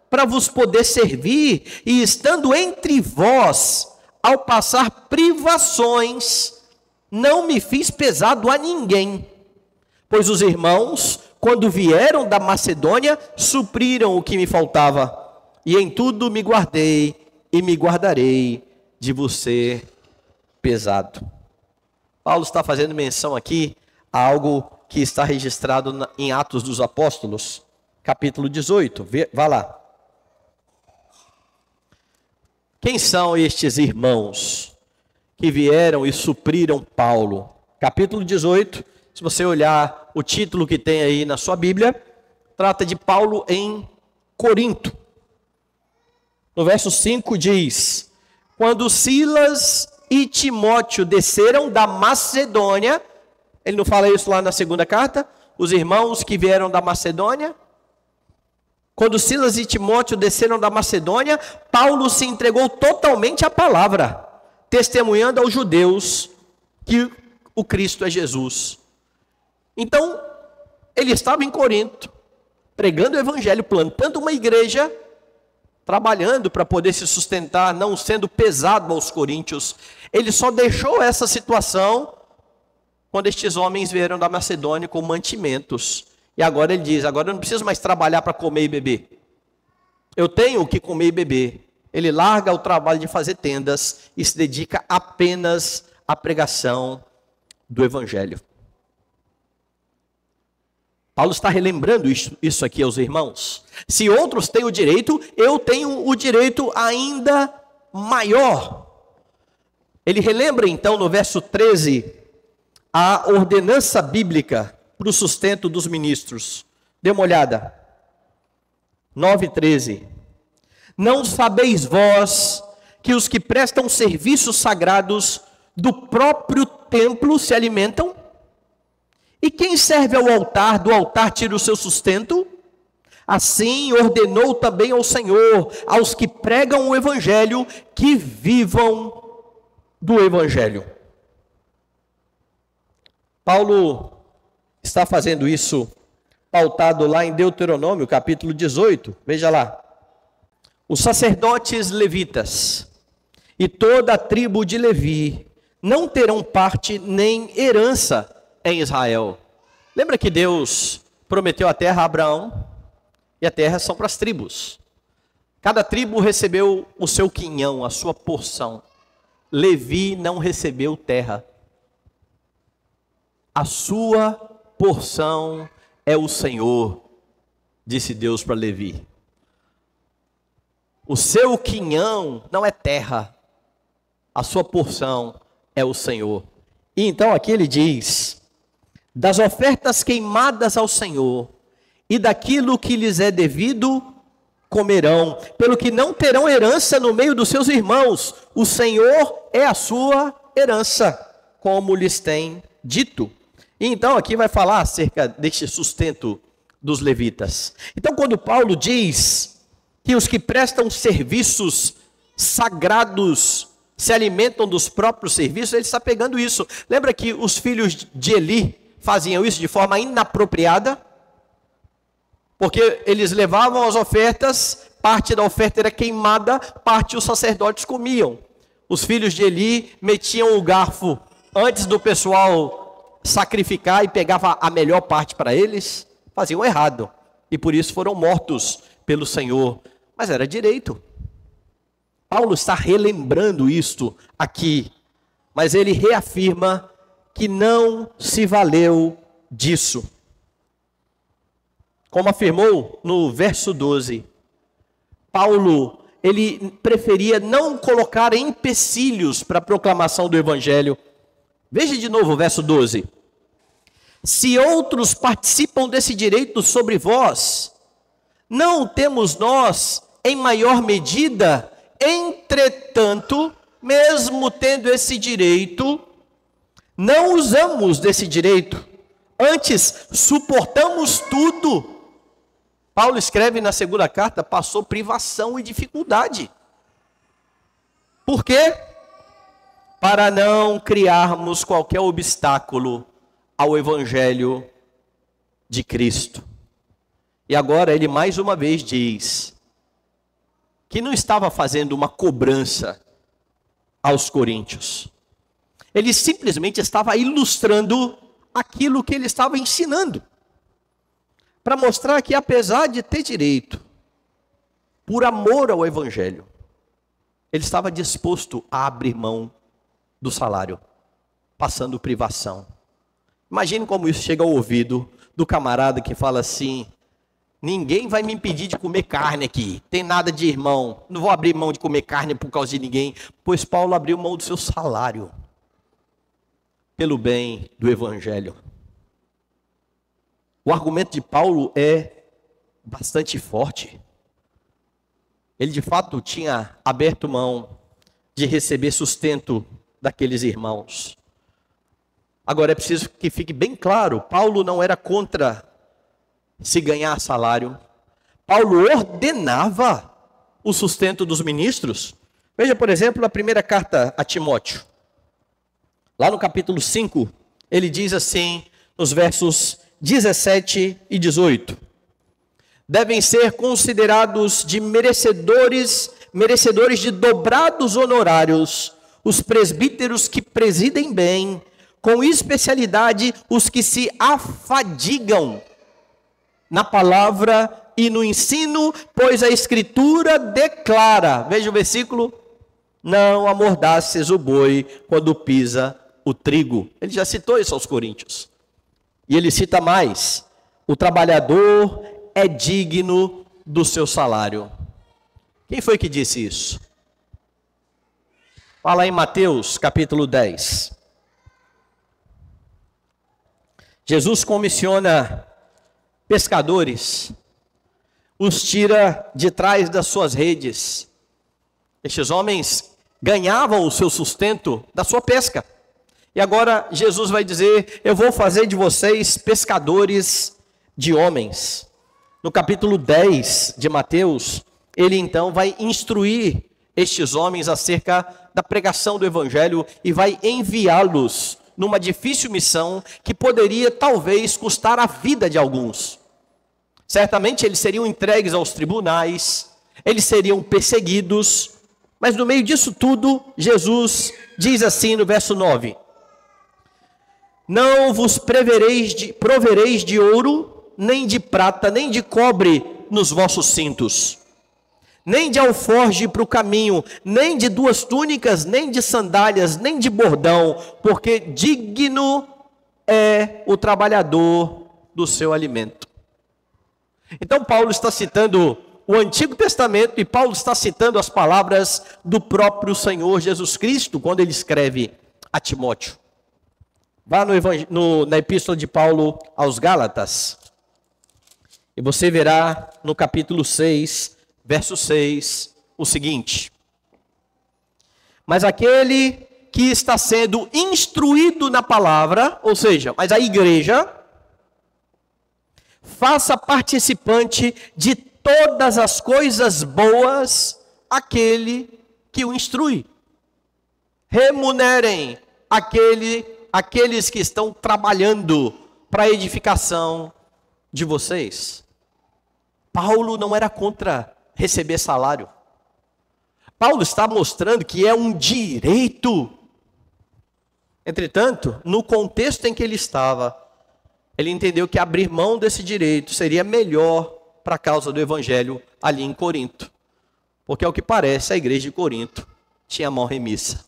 para vos poder servir, e estando entre vós, ao passar privações, não me fiz pesado a ninguém, pois os irmãos, quando vieram da Macedônia, supriram o que me faltava, e em tudo me guardei e me guardarei de vos ser pesado. Paulo está fazendo menção aqui a algo que está registrado em Atos dos Apóstolos, capítulo 18. Vá lá. Quem são estes irmãos que vieram e supriram Paulo? Capítulo 18, se você olhar o título que tem aí na sua Bíblia, trata de Paulo em Corinto. No verso 5 diz: quando Silas e Timóteo desceram da Macedônia, ele não fala isso lá na segunda carta? Os irmãos que vieram da Macedônia? Quando Silas e Timóteo desceram da Macedônia, Paulo se entregou totalmente à palavra, testemunhando aos judeus que o Cristo é Jesus. Então, ele estava em Corinto, pregando o evangelho, plantando uma igreja, trabalhando para poder se sustentar, não sendo pesado aos coríntios. Ele só deixou essa situação quando estes homens vieram da Macedônia com mantimentos. E agora ele diz: agora eu não preciso mais trabalhar para comer e beber. Eu tenho o que comer e beber. Ele larga o trabalho de fazer tendas e se dedica apenas à pregação do evangelho. Paulo está relembrando isso aqui aos irmãos. Se outros têm o direito, eu tenho o direito ainda maior. Ele relembra então no verso 13 a ordenança bíblica para o sustento dos ministros. Dê uma olhada. 9:13. Não sabeis vós que os que prestam serviços sagrados do próprio templo se alimentam? E quem serve ao altar, do altar tira o seu sustento? Assim ordenou também ao Senhor, aos que pregam o evangelho, que vivam do evangelho. Paulo está fazendo isso pautado lá em Deuteronômio, capítulo 18. Veja lá. Os sacerdotes levitas e toda a tribo de Levi não terão parte nem herança em Israel. Lembra que Deus prometeu a terra a Abraão? E a terra são para as tribos. Cada tribo recebeu o seu quinhão, a sua porção. Levi não recebeu terra. A sua porção é o Senhor, disse Deus para Levi. O seu quinhão não é terra. A sua porção é o Senhor. E então aqui ele diz: das ofertas queimadas ao Senhor e daquilo que lhes é devido comerão, pelo que não terão herança no meio dos seus irmãos. O Senhor é a sua herança, como lhes tem dito. E então aqui vai falar acerca deste sustento dos levitas. Então quando Paulo diz que os que prestam serviços sagrados se alimentam dos próprios serviços, ele está pegando isso. Lembra que os filhos de Eli faziam isso de forma inapropriada? Porque eles levavam as ofertas, parte da oferta era queimada, parte os sacerdotes comiam. Os filhos de Eli metiam o garfo antes do pessoal sacrificar e pegava a melhor parte para eles. Faziam errado. E por isso foram mortos pelo Senhor. Mas era direito. Paulo está relembrando isto aqui. Mas ele reafirma que não se valeu disso. Como afirmou no verso 12, Paulo ele preferia não colocar empecilhos para a proclamação do evangelho. Veja de novo o verso 12. Se outros participam desse direito sobre vós, não temos nós em maior medida? Entretanto, mesmo tendo esse direito, não usamos desse direito, antes suportamos tudo. Paulo escreve na segunda carta, passou privação e dificuldade. Por quê? Para não criarmos qualquer obstáculo ao evangelho de Cristo. E agora ele mais uma vez diz que não estava fazendo uma cobrança aos coríntios. Ele simplesmente estava ilustrando aquilo que ele estava ensinando. Para mostrar que apesar de ter direito, por amor ao evangelho, ele estava disposto a abrir mão do salário, passando privação. Imagine como isso chega ao ouvido do camarada que fala assim: ninguém vai me impedir de comer carne aqui, tem nada de irmão, não vou abrir mão de comer carne por causa de ninguém, pois Paulo abriu mão do seu salário, pelo bem do evangelho. O argumento de Paulo é bastante forte. Ele de fato tinha aberto mão de receber sustento daqueles irmãos. Agora é preciso que fique bem claro, Paulo não era contra se ganhar salário. Paulo ordenava o sustento dos ministros. Veja, por exemplo, a primeira carta a Timóteo. Lá no capítulo 5, ele diz assim, nos versos 17 e 18. Devem ser considerados de merecedores de dobrados honorários os presbíteros que presidem bem, com especialidade os que se afadigam na palavra e no ensino, pois a Escritura declara, veja o versículo, não amordaces o boi quando pisa o trigo. Ele já citou isso aos coríntios. E ele cita mais, o trabalhador é digno do seu salário. Quem foi que disse isso? Fala em Mateus capítulo 10. Jesus comissiona pescadores, os tira de trás das suas redes. Estes homens ganhavam o seu sustento da sua pesca. E agora Jesus vai dizer, eu vou fazer de vocês pescadores de homens. No capítulo 10 de Mateus, ele então vai instruir estes homens acerca da pregação do evangelho e vai enviá-los numa difícil missão que poderia talvez custar a vida de alguns. Certamente eles seriam entregues aos tribunais, eles seriam perseguidos, mas no meio disso tudo, Jesus diz assim no verso 9, não vos provereis de ouro, nem de prata, nem de cobre nos vossos cintos, nem de alforje para o caminho, nem de 2 túnicas, nem de sandálias, nem de bordão, porque digno é o trabalhador do seu alimento. Então Paulo está citando o Antigo Testamento e Paulo está citando as palavras do próprio Senhor Jesus Cristo, quando ele escreve a Timóteo. Vá na epístola de Paulo aos Gálatas, e você verá no capítulo 6, verso 6, o seguinte: mas aquele que está sendo instruído na palavra, ou seja, mas a igreja, faça participante de todas as coisas boas aquele que o instrui. Remunerem aqueles que estão trabalhando para a edificação de vocês. Paulo não era contra receber salário. Paulo está mostrando que é um direito. Entretanto, no contexto em que ele estava, ele entendeu que abrir mão desse direito seria melhor para a causa do evangelho ali em Corinto. Porque ao que parece, a igreja de Corinto tinha mão remissa.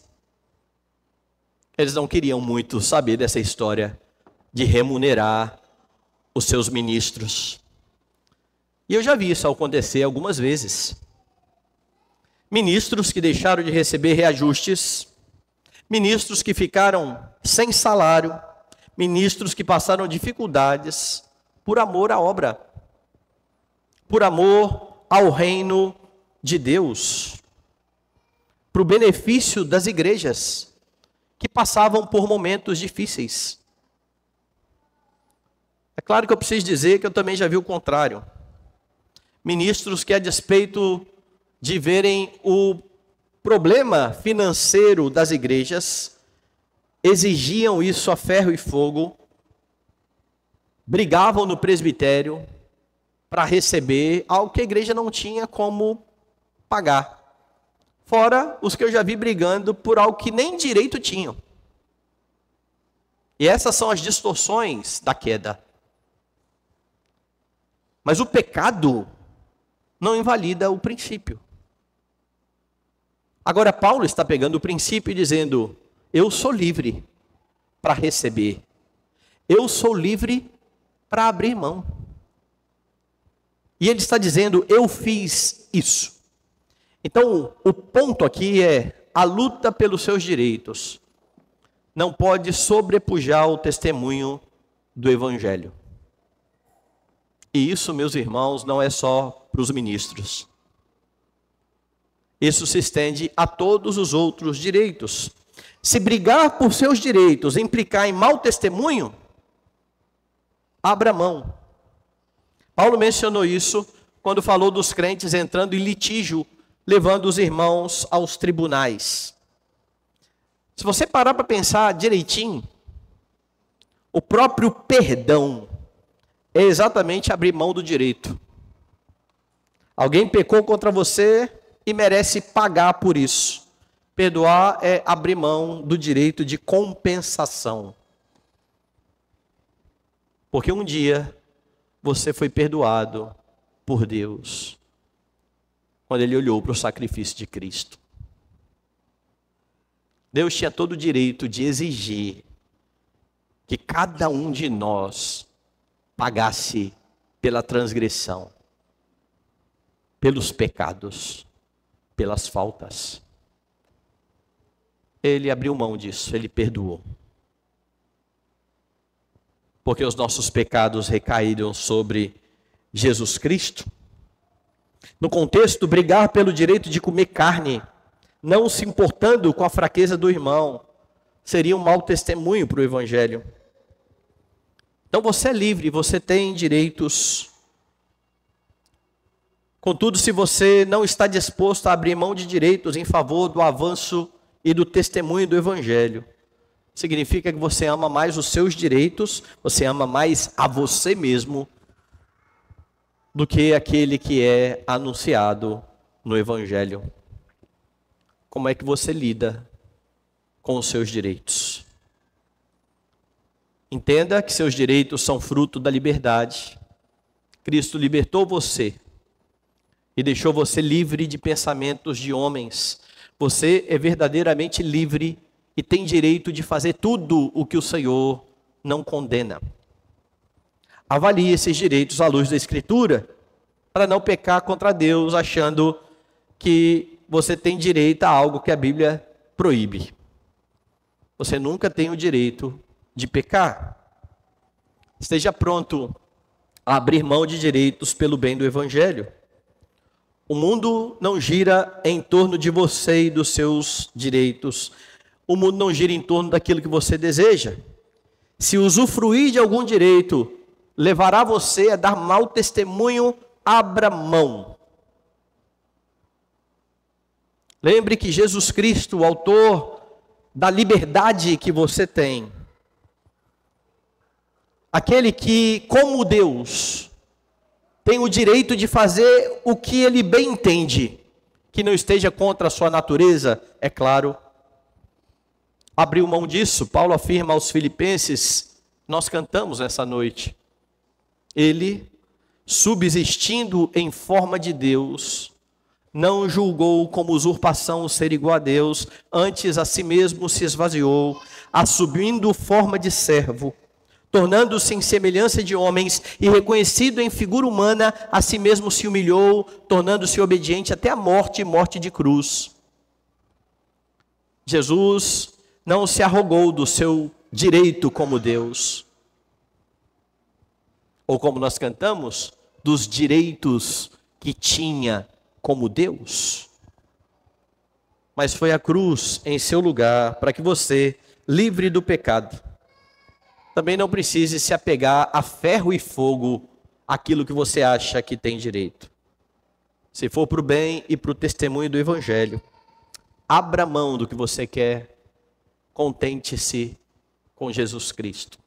Eles não queriam muito saber dessa história de remunerar os seus ministros. E eu já vi isso acontecer algumas vezes. ministros que deixaram de receber reajustes, ministros que ficaram sem salário, ministros que passaram dificuldades por amor à obra, por amor ao reino de Deus, para o benefício das igrejas que passavam por momentos difíceis. É claro que eu preciso dizer que eu também já vi o contrário. Ministros que, a despeito de verem o problema financeiro das igrejas, exigiam isso a ferro e fogo, brigavam no presbitério para receber algo que a igreja não tinha como pagar. Fora os que eu já vi brigando por algo que nem direito tinham. E essas são as distorções da queda. Mas o pecado não invalida o princípio. Agora Paulo está pegando o princípio e dizendo: eu sou livre para receber. Eu sou livre para abrir mão. E ele está dizendo: eu fiz isso. Então, o ponto aqui é: a luta pelos seus direitos não pode sobrepujar o testemunho do Evangelho. E isso, meus irmãos, não é só para os ministros. Isso se estende a todos os outros direitos. Se brigar por seus direitos implicar em mau testemunho, abra mão. Paulo mencionou isso quando falou dos crentes entrando em litígio, levando os irmãos aos tribunais. Se você parar para pensar direitinho, o próprio perdão é exatamente abrir mão do direito. Alguém pecou contra você e merece pagar por isso. Perdoar é abrir mão do direito de compensação. Porque um dia você foi perdoado por Deus, quando Ele olhou para o sacrifício de Cristo. Deus tinha todo o direito de exigir que cada um de nós pagasse pela transgressão, pelos pecados, pelas faltas. Ele abriu mão disso, Ele perdoou. Porque os nossos pecados recaíram sobre Jesus Cristo. No contexto, brigar pelo direito de comer carne, não se importando com a fraqueza do irmão, seria um mau testemunho para o Evangelho. Então você é livre, você tem direitos. Contudo, se você não está disposto a abrir mão de direitos em favor do avanço e do testemunho do Evangelho, significa que você ama mais os seus direitos, você ama mais a você mesmo, do que aquele que é anunciado no Evangelho. Como é que você lida com os seus direitos? Entenda que seus direitos são fruto da liberdade. Cristo libertou você e deixou você livre de pensamentos de homens. Você é verdadeiramente livre e tem direito de fazer tudo o que o Senhor não condena. Avalie esses direitos à luz da Escritura, para não pecar contra Deus, achando que você tem direito a algo que a Bíblia proíbe. Você nunca tem o direito de pecar. Esteja pronto a abrir mão de direitos pelo bem do Evangelho. O mundo não gira em torno de você e dos seus direitos. O mundo não gira em torno daquilo que você deseja. Se usufruir de algum direito levará você a dar mau testemunho, abra mão. Lembre que Jesus Cristo, o autor da liberdade que você tem, aquele que, como Deus, tem o direito de fazer o que Ele bem entende, que não esteja contra a sua natureza, é claro, abriu mão disso. Paulo afirma aos Filipenses, nós cantamos essa noite, Ele, subsistindo em forma de Deus, não julgou como usurpação o ser igual a Deus, antes a si mesmo se esvaziou, assumindo forma de servo, tornando-se em semelhança de homens e reconhecido em figura humana, a si mesmo se humilhou, tornando-se obediente até a morte e morte de cruz. Jesus não se arrogou do seu direito como Deus, ou como nós cantamos, dos direitos que tinha como Deus, mas foi a cruz em seu lugar para que você, livre do pecado, também não precise se apegar a ferro e fogo aquilo que você acha que tem direito. Se for para o bem e para o testemunho do Evangelho, abra mão do que você quer, contente-se com Jesus Cristo.